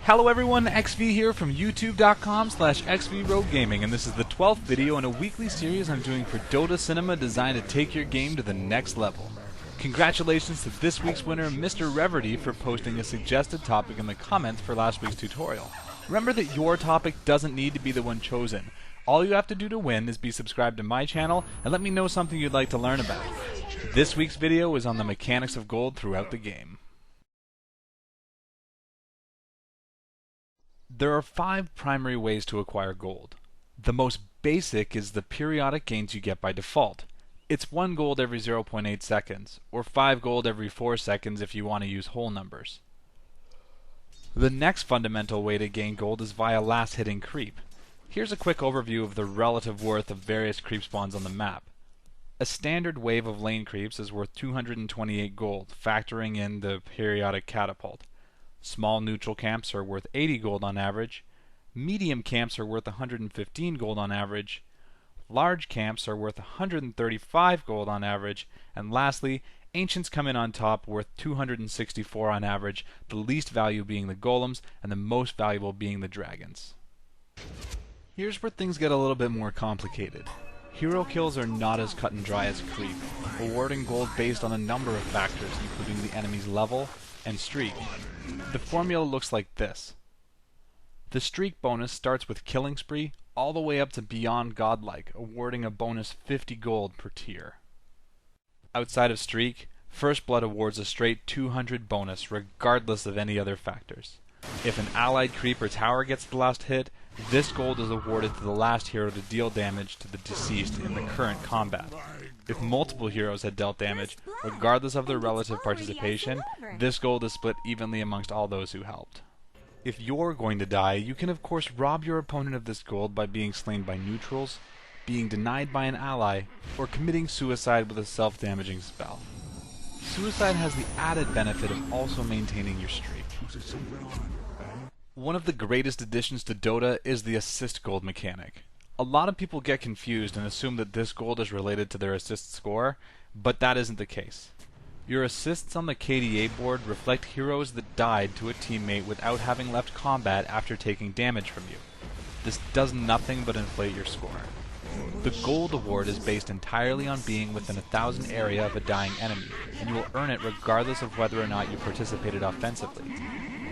Hello everyone, XV here from youtube.com/XVRogueGaming, and this is the 12th video in a weekly series I'm doing for Dotacinema designed to take your game to the next level. Congratulations to this week's winner, Mr. Reverdy, for posting a suggested topic in the comments for last week's tutorial. Remember that your topic doesn't need to be the one chosen. All you have to do to win is be subscribed to my channel and let me know something you'd like to learn about. This week's video is on the mechanics of gold throughout the game. There are 5 primary ways to acquire gold. The most basic is the periodic gains you get by default. It's 1 gold every 0.8 seconds, or 5 gold every 4 seconds if you want to use whole numbers. The next fundamental way to gain gold is via last hitting creep. Here's a quick overview of the relative worth of various creep spawns on the map. A standard wave of lane creeps is worth 228 gold, factoring in the periodic catapult. Small neutral camps are worth 80 gold on average, medium camps are worth 115 gold on average, large camps are worth 135 gold on average, and lastly, ancients come in on top worth 264 on average, the least value being the golems and the most valuable being the dragons. Here's where things get a little bit more complicated. Hero kills are not as cut and dry as creep, awarding gold based on a number of factors including the enemy's level and streak. The formula looks like this. The streak bonus starts with killing spree all the way up to beyond godlike, awarding a bonus 50 gold per tier. Outside of streak, first blood awards a straight 200 bonus regardless of any other factors. If an allied creep or tower gets the last hit, this gold is awarded to the last hero to deal damage to the deceased in the current combat. If multiple heroes had dealt damage, regardless of their relative participation, this gold is split evenly amongst all those who helped. If you're going to die, you can of course rob your opponent of this gold by being slain by neutrals, being denied by an ally, or committing suicide with a self-damaging spell. Suicide has the added benefit of also maintaining your streak. One of the greatest additions to Dota is the assist gold mechanic. A lot of people get confused and assume that this gold is related to their assist score, but that isn't the case. Your assists on the KDA board reflect heroes that died to a teammate without having left combat after taking damage from you. This does nothing but inflate your score. The gold award is based entirely on being within 1,000 area of a dying enemy, and you will earn it regardless of whether or not you participated offensively.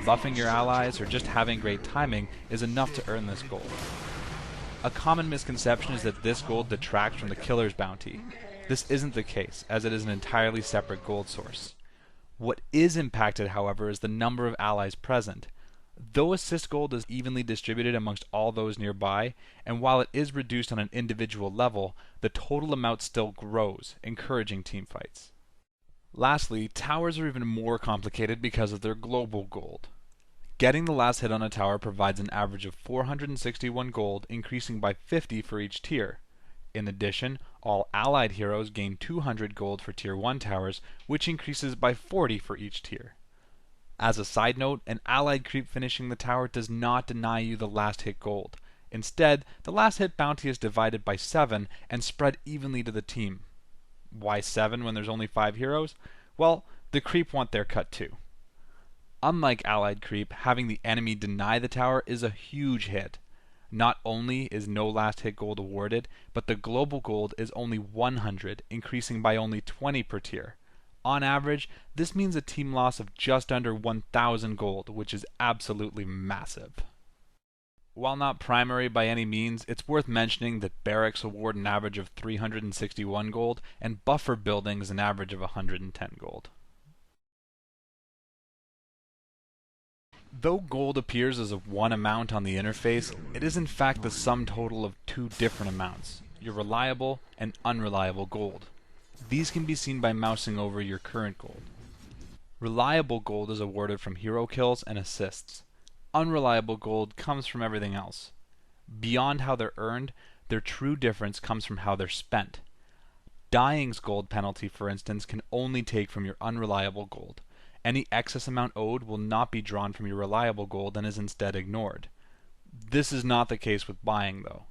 Buffing your allies or just having great timing is enough to earn this gold. A common misconception is that this gold detracts from the killer's bounty. This isn't the case, as it is an entirely separate gold source. What is impacted, however, is the number of allies present. Though assist gold is evenly distributed amongst all those nearby, and while it is reduced on an individual level, the total amount still grows, encouraging teamfights. Lastly, towers are even more complicated because of their global gold. Getting the last hit on a tower provides an average of 461 gold, increasing by 50 for each tier. In addition, all allied heroes gain 200 gold for tier 1 towers, which increases by 40 for each tier. As a side note, an allied creep finishing the tower does not deny you the last hit gold. Instead, the last hit bounty is divided by 7 and spread evenly to the team. Why 7 when there's only 5 heroes? Well, the creep want their cut too. Unlike allied creep, having the enemy deny the tower is a huge hit. Not only is no last hit gold awarded, but the global gold is only 100, increasing by only 20 per tier. On average, this means a team loss of just under 1,000 gold, which is absolutely massive. While not primary by any means, it's worth mentioning that barracks award an average of 361 gold, and buffer buildings an average of 110 gold. Though gold appears as one amount on the interface, it is in fact the sum total of 2 different amounts, your reliable and unreliable gold. These can be seen by mousing over your current gold. Reliable gold is awarded from hero kills and assists. Unreliable gold comes from everything else. Beyond how they're earned, their true difference comes from how they're spent. Dying's gold penalty, for instance, can only take from your unreliable gold. Any excess amount owed will not be drawn from your reliable gold and is instead ignored. This is not the case with buying, though.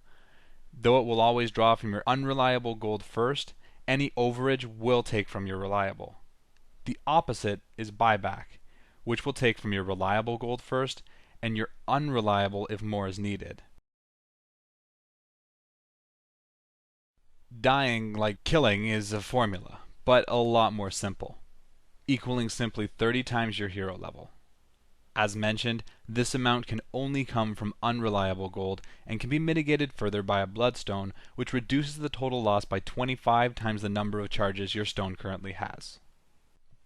Though it will always draw from your unreliable gold first, any overage will take from your reliable. The opposite is buyback, which will take from your reliable gold first and you're unreliable if more is needed. Dying like killing is a formula, but a lot more simple, equaling simply 30 times your hero level. As mentioned, this amount can only come from unreliable gold and can be mitigated further by a bloodstone, which reduces the total loss by 25 times the number of charges your stone currently has.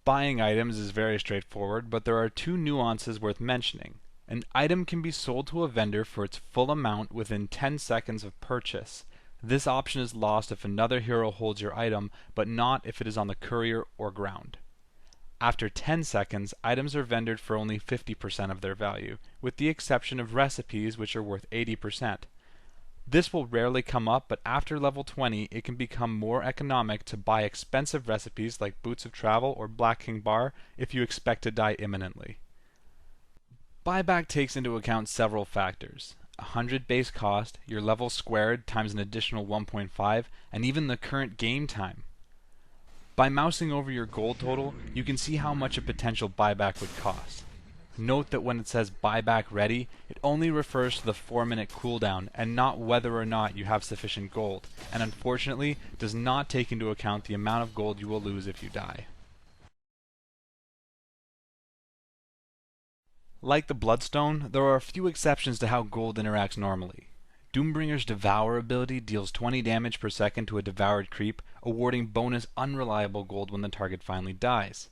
Buying items is very straightforward, but there are two nuances worth mentioning. An item can be sold to a vendor for its full amount within 10 seconds of purchase. This option is lost if another hero holds your item, but not if it is on the courier or ground. After 10 seconds, items are vendored for only 50% of their value, with the exception of recipes, which are worth 80%. This will rarely come up, but after level 20 it can become more economic to buy expensive recipes like Boots of Travel or Black King Bar if you expect to die imminently. Buyback takes into account several factors: 100 base cost, your level squared times an additional 1.5, and even the current game time. By mousing over your gold total, you can see how much a potential buyback would cost. Note that when it says buyback ready, it only refers to the 4-minute cooldown and not whether or not you have sufficient gold, and unfortunately does not take into account the amount of gold you will lose if you die. Like the Bloodstone, there are a few exceptions to how gold interacts normally. Doombringer's Devour ability deals 20 damage per second to a devoured creep, awarding bonus unreliable gold when the target finally dies.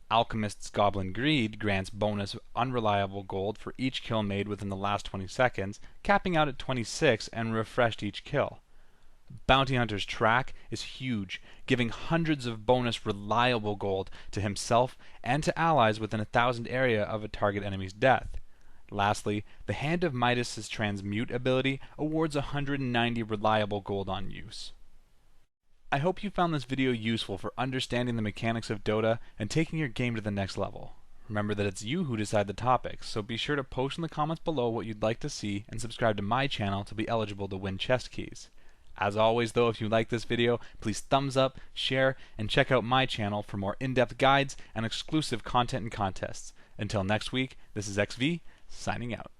Alchemist's Goblin Greed grants bonus unreliable gold for each kill made within the last 20 seconds, capping out at 26 and refreshed each kill. Bounty Hunter's Track is huge, giving hundreds of bonus reliable gold to himself and to allies within 1,000 area of a target enemy's death. Lastly, the Hand of Midas's Transmute ability awards 190 reliable gold on use. I hope you found this video useful for understanding the mechanics of Dota and taking your game to the next level. Remember that it's you who decide the topics, so be sure to post in the comments below what you'd like to see and subscribe to my channel to be eligible to win chest keys. As always though, if you like this video, please thumbs up, share, and check out my channel for more in-depth guides and exclusive content and contests. Until next week, this is XV, signing out.